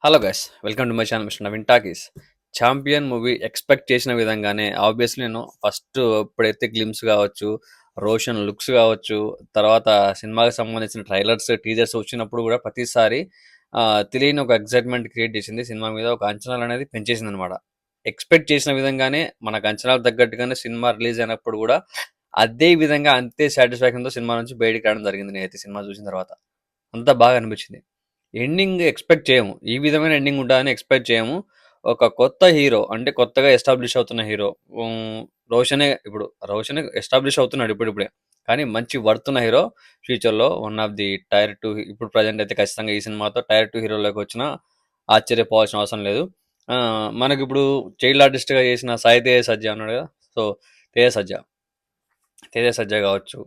Hello guys, welcome to my channel mister Naveen talkies. Champion movie expect చేసిన విధంగానే obviously నేను first ఎప్పుడైతే glimpse కావచ్చు, రోషన్ లుక్స్ కావచ్చు, తర్వాత సినిమాకి సంబంధించిన ట్రైలర్స్ టీజర్స్ వచ్చినప్పుడు కూడా ప్రతిసారి తెలియని ఒక ఎక్సైట్మెంట్ క్రియేట్ చేసింది. సినిమా మీద ఒక అంచనాలు అనేది పెంచేసింది అనమాట. ఎక్స్పెక్ట్ చేసిన విధంగానే మనకు అంచనాలు తగ్గట్టుగానే సినిమా రిలీజ్ అయినప్పుడు కూడా అదే విధంగా అంతే సాటిస్ఫాక్షన్తో సినిమా నుంచి బయటికి రావడం జరిగింది. నేనైతే సినిమా చూసిన తర్వాత అంతా బాగా అనిపించింది. ఎండింగ్ ఎక్స్పెక్ట్ చేయము. ఈ విధమైన ఎండింగ్ ఉంటుందని ఎక్స్పెక్ట్ చేయము. ఒక కొత్త హీరో అంటే కొత్తగా ఎస్టాబ్లిష్ అవుతున్న హీరో. రోషనే ఎస్టాబ్లిష్ అవుతున్నాడు ఇప్పుడిప్పుడే. కానీ మంచి వర్తున్న హీరో ఫ్యూచర్లో వన్ ఆఫ్ ది టైర్ 2 ఇప్పుడు ప్రజెంట్ అయితే ఖచ్చితంగా ఈ సినిమాతో టైర్ 2 హీరోలోకి వచ్చినా ఆశ్చర్యపోవాల్సిన అవసరం లేదు. మనకిప్పుడు చైల్డ్ ఆర్టిస్ట్గా చేసిన సాయి తేజ సజ్జా ఉన్నాడు కదా. సో తేజ సజ్జా తేజ సజ్జా కావచ్చు.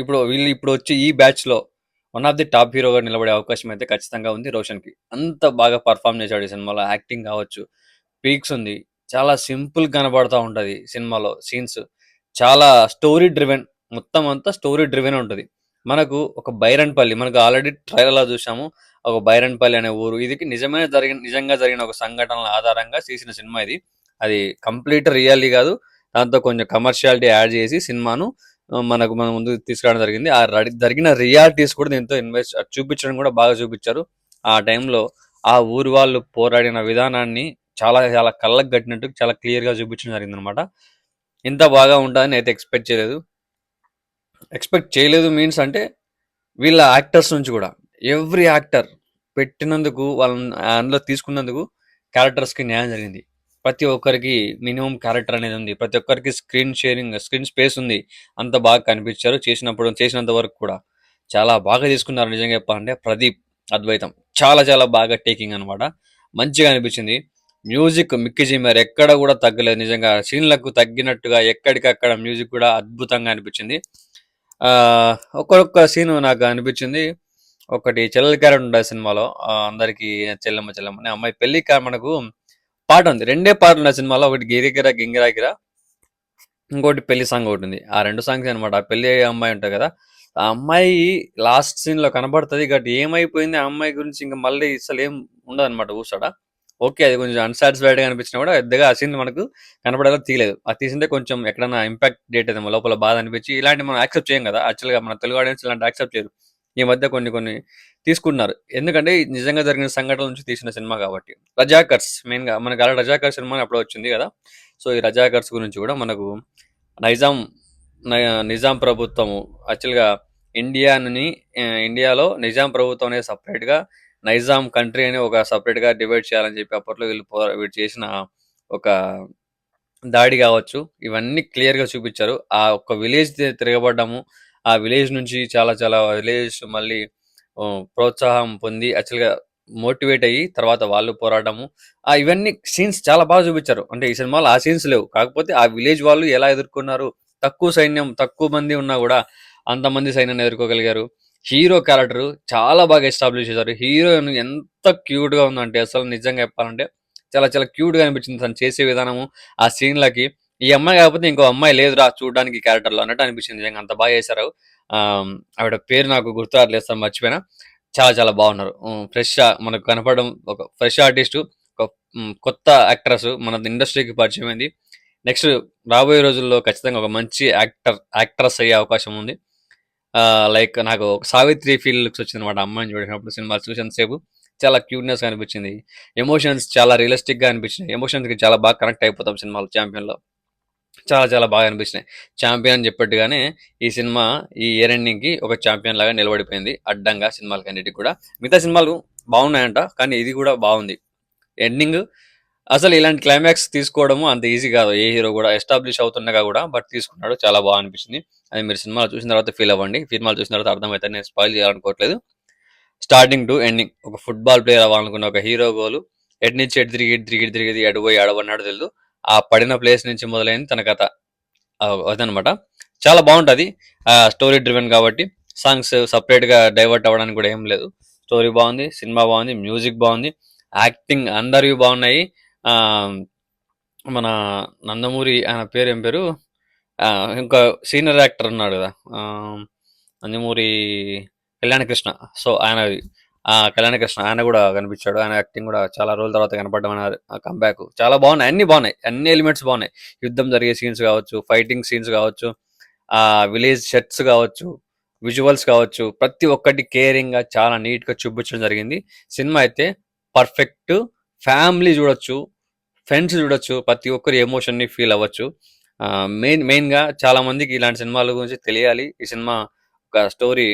ఇప్పుడు వీళ్ళు ఇప్పుడు వచ్చి ఈ బ్యాచ్లో వన్ ఆఫ్ ది టాప్ హీరోగా నిలబడే అవకాశం అయితే ఖచ్చితంగా ఉంది రోషన్కి. అంత బాగా పర్ఫామ్ చేశాడు ఈ సినిమాలో. యాక్టింగ్ కావచ్చు, పీక్స్ ఉంది. చాలా సింపుల్ కనబడతా ఉంటుంది సినిమాలో సీన్స్. చాలా స్టోరీ డ్రివెన్, మొత్తం అంతా స్టోరీ డ్రివెన్ ఉంటుంది. మనకు ఒక బైరన్పల్లి, మనకు ఆల్రెడీ ట్రైలర్లో చూసాము. ఒక బైరన్పల్లి అనే ఊరు, ఇది నిజంగా జరిగిన ఒక సంఘటనల ఆధారంగా తీసిన సినిమా ఇది. అది కంప్లీట్ రియల్లీ కాదు, దాంతో కొంచెం కమర్షియాలిటీ యాడ్ చేసి సినిమాను మన ముందు తీసుకురావడం జరిగింది. జరిగిన రియాలిటీస్ కూడా దీంతో చూపించడం కూడా బాగా చూపించారు. ఆ టైంలో ఆ ఊరి వాళ్ళు పోరాడిన విధానాన్ని చాలా చాలా కళ్ళకు కట్టినట్టు చాలా క్లియర్గా చూపించడం జరిగింది అనమాట. ఇంత బాగా ఉంటుందని అయితే ఎక్స్పెక్ట్ చేయలేదు మీన్స్ అంటే వీళ్ళ యాక్టర్స్ నుంచి కూడా ఎవ్రీ యాక్టర్ పెట్టినందుకు, వాళ్ళని అందులో తీసుకున్నందుకు క్యారెక్టర్స్కి న్యాయం జరిగింది. ప్రతి ఒక్కరికి మినిమం క్యారెక్టర్ అనేది ఉంది. ప్రతి ఒక్కరికి స్క్రీన్ స్పేస్ ఉంది. అంత బాగా కనిపించారు చేసినంత వరకు కూడా చాలా బాగా తీసుకున్నారు. నిజంగా చెప్పాలంటే ప్రదీప్ అద్వైతం చాలా చాలా బాగా టేకింగ్ అనమాట. మంచిగా అనిపించింది. మ్యూజిక్ మిక్కీ జిమ్మర్ ఎక్కడ కూడా తగ్గలేదు. నిజంగా సీన్లకు తగ్గినట్టుగా ఎక్కడికక్కడ మ్యూజిక్ కూడా అద్భుతంగా అనిపించింది. ఒక్కొక్క సీన్ నాకు అనిపించింది. ఒకటి చెల్లెల క్యారెక్టర్ ఉంటుంది సినిమాలో. అందరికి చెల్లెమ్మ చెల్లెమ్మ అనే అమ్మాయి పెళ్లి మనకు పాట ఉంది. రెండే పాటలు ఉన్నాయి సినిమాలో. ఒకటి గిరిగిర గింగిరాగిర, ఇంకోటి పెళ్లి సాంగ్ ఒకటి ఉంది. ఆ రెండు సాంగ్స్ అనమాట. ఆ పెళ్లి అమ్మాయి ఉంటుంది కదా, ఆ అమ్మాయి లాస్ట్ సీన్ లో కనబడుతుంది. బట్ ఏమైపోయింది ఆ అమ్మాయి గురించి ఇంకా మళ్ళీ అసలు ఏం ఉండదు అనమాట ఊసాడ. ఓకే, అది కొంచెం అన్సాటిస్ఫైడ్ గా అనిపించినా కూడా పెద్దగా ఆ సీన్ మనకు కనపడేలా తీయలేదు. అది తీసిందే కొంచెం ఎక్కడైనా ఇంపాక్ట్ డేట్ అయితే లోపల బాధ అనిపించి, ఇలాంటి మనం యాక్సెప్ట్ చేయం కదా. యాక్చువల్గా మన తెలుగు ఆడియన్స్ ఇలాంటి యాక్సెప్ట్ చేయరు. ఈ మధ్య కొన్ని కొన్ని తీసుకుంటున్నారు. ఎందుకంటే నిజంగా జరిగిన సంఘటనల నుంచి తీసిన సినిమా కాబట్టి. రజాకర్స్ మెయిన్ గా మనకు అలా రజాకర్ సినిమా అప్పుడు వచ్చింది కదా. సో ఈ రజాకర్స్ గురించి కూడా మనకు నైజాం నిజాం ప్రభుత్వము యాక్చువల్గా ఇండియాని ఇండియాలో నిజాం ప్రభుత్వం అనేది సపరేట్గా, నైజాం కంట్రీ అని ఒక సపరేట్గా డివైడ్ చేయాలని చెప్పి అప్పట్లో వీళ్ళు చేసిన ఒక దాడి కావచ్చు, ఇవన్నీ క్లియర్గా చూపించారు. ఆ ఒక్క విలేజ్ తిరగబడ్డాము. ఆ విలేజ్ నుంచి చాలా చాలా విలేజ్ మళ్ళీ ప్రోత్సాహం పొంది యాక్చువల్గా మోటివేట్ అయ్యి తర్వాత వాళ్ళు పోరాడము. ఇవన్నీ సీన్స్ చాలా బాగా చూపించారు. అంటే ఈ సినిమాలో ఆ సీన్స్ లేవు, కాకపోతే ఆ విలేజ్ వాళ్ళు ఎలా ఎదుర్కొన్నారు. తక్కువ సైన్యం, తక్కువ మంది ఉన్నా కూడా అంతమంది సైన్యాన్ని ఎదుర్కోగలిగారు. హీరో క్యారెక్టర్ చాలా బాగా ఎస్టాబ్లిష్ చేశారు. హీరోయిన్ ఎంత క్యూట్ గా ఉందంటే అసలు నిజంగా చెప్పాలంటే చాలా చాలా క్యూట్ గా అనిపించింది తను చేసే విధానము. ఆ సీన్లకి ఈ అమ్మాయి కాకపోతే ఇంకో అమ్మాయి లేదురా చూడడానికి క్యారెక్టర్ లో అన్నట్టు అనిపించింది. నిజంగా అంత బాగా చేశారు. ఆవిడ పేరు నాకు గుర్తు రావట్లేదు, మర్చిపోయినా. చాలా చాలా బాగున్నారు. ఫ్రెష్ మనకు కనపడడం ఒక ఫ్రెష్ ఆర్టిస్ట్, ఒక కొత్త యాక్ట్రెస్ మన ఇండస్ట్రీకి పరిచయం అయింది. నెక్స్ట్ రాబోయే రోజుల్లో ఖచ్చితంగా ఒక మంచి యాక్ట్రెస్ అయ్యే అవకాశం ఉంది. లైక్ నాకు ఒక సావిత్రి ఫీల్ లుక్స్ వచ్చింది అనమాట అమ్మాయిని చూసినప్పుడు. సినిమా చూసినంతసేపు చాలా క్యూట్నెస్ అనిపించింది. ఎమోషన్స్ చాలా రియలిస్టిక్ గా అనిపించినాయి. ఎమోషన్స్ కి చాలా బాగా కనెక్ట్ అయిపోతాం సినిమాలో. ఛాంపియన్ లో చాలా చాలా బాగా అనిపించినాయి. ఛాంపియన్ చెప్పట్టుగానే ఈ సినిమా ఈ ఇయర్ ఎండింగ్ కి ఒక ఛాంపియన్ లాగా నిలబడిపోయింది అడ్డంగా సినిమాలకి అన్నిటికి కూడా. మిగతా సినిమాలు బాగున్నాయంట, కానీ ఇది కూడా బాగుంది. ఎండింగ్ అసలు ఇలాంటి క్లైమాక్స్ తీసుకోవడము అంత ఈజీ కాదు. ఏ హీరో కూడా ఎస్టాబ్లిష్ అవుతుండగా కూడా బట్ తీసుకున్నాడు. చాలా బాగా అనిపించింది. అది మీరు సినిమాలు చూసిన తర్వాత ఫీల్ అవ్వండి. సినిమాలు చూసిన తర్వాత అర్థమవుతుంది. నేను స్పాయిల్ చేయాలనుకోవట్లేదు. స్టార్టింగ్ టు ఎండింగ్ ఒక ఫుట్బాల్ ప్లేయర్ అవ్వాలనుకున్న ఒక హీరో గోలు ఎటు నుంచి ఎటు తిరిగి ఎడబోయి ఆడబడినాడు తెలియదు. ఆ పడిన ప్లేస్ నుంచి మొదలైంది తన కథ. అదనమాట. చాలా బాగుంటుంది. స్టోరీ డ్రివెన్ కాబట్టి సాంగ్స్ సపరేట్ గా డైవర్ట్ అవ్వడానికి కూడా ఏం లేదు. స్టోరీ బాగుంది, సినిమా బాగుంది, మ్యూజిక్ బాగుంది, యాక్టింగ్ అందరివి బాగున్నాయి. ఆ మన నందమూరి ఆయన పేరు ఏం పేరు, ఇంకా సీనియర్ యాక్టర్ ఉన్నాడు కదా, నందమూరి కళ్యాణ కృష్ణ. సో ఆయనది కళ్యాణ కృష్ణ ఆయన కూడా కనిపించాడు. ఆయన యాక్టింగ్ కూడా చాలా రోజుల తర్వాత కనపడడం అన్నారు. ఆ కంబ్యాక్ చాలా బాగున్నాయి, అన్ని బాగున్నాయి, అన్ని ఎలిమెంట్స్ బాగున్నాయి. యుద్ధం జరిగే సీన్స్ కావచ్చు, ఫైటింగ్ సీన్స్ కావచ్చు, ఆ విలేజ్ సెట్స్ కావచ్చు, విజువల్స్ కావచ్చు, ప్రతి ఒక్కటి కేరింగ్ గా చాలా నీట్ గా చూపించడం జరిగింది. సినిమా అయితే పర్ఫెక్ట్. ఫ్యామిలీ చూడొచ్చు, ఫ్రెండ్స్ చూడొచ్చు, ప్రతి ఒక్కరు ఎమోషన్ ని ఫీల్ అవ్వచ్చు. మెయిన్ గా చాలా మందికి ఇలాంటి సినిమాల గురించి తెలియాలి. ఈ సినిమా ఒక స్టోరీ,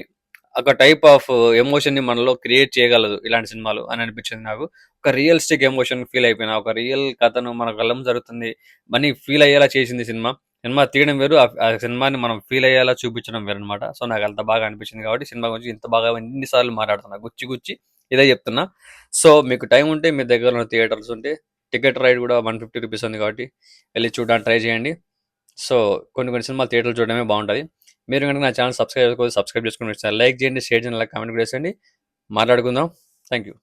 ఒక టైప్ ఆఫ్ ఎమోషన్ ని మనలో క్రియేట్ చేయగలదు ఇలాంటి సినిమాలు అని అనిపించింది నాకు. ఒక రియలిస్టిక్ ఎమోషన్ ఫీల్ అయిపోయినా, ఒక రియల్ కథను మన కళ్ళం జరుగుతుంది అని ఫీల్ అయ్యేలా చేసింది సినిమా. సినిమా తీయడం వేరు, ఆ సినిమాని మనం ఫీల్ అయ్యేలా చూపించడం వేరు అనమాట. సో నాకు అంత బాగా అనిపించింది కాబట్టి సినిమా గురించి ఇంత బాగా ఎన్నిసార్లు మాట్లాడుతున్నా, గుచ్చి గుచ్చి ఇదే చెప్తున్నా. సో మీకు టైం ఉంటే మీ దగ్గర ఉన్న థియేటర్స్ ఉంటే టికెట్ రైడ్ కూడా 150 రూపీస్ ఉంది కాబట్టి వెళ్ళి చూడడానికి ట్రై చేయండి. సో కొన్ని కొన్ని సినిమాలు థియేటర్లు చూడడమే బాగుంటుంది. మీరు కనుక నా ఛానల్ సబ్స్క్రైబ్ చేసుకోవాలి, సబ్స్క్రైబ్ చేసుకుని లైక్ చేయండి, షేర్ చేయండి, కామెంట్ కూడా చేయండి. మాట్లాడుకుందాం. Thank you.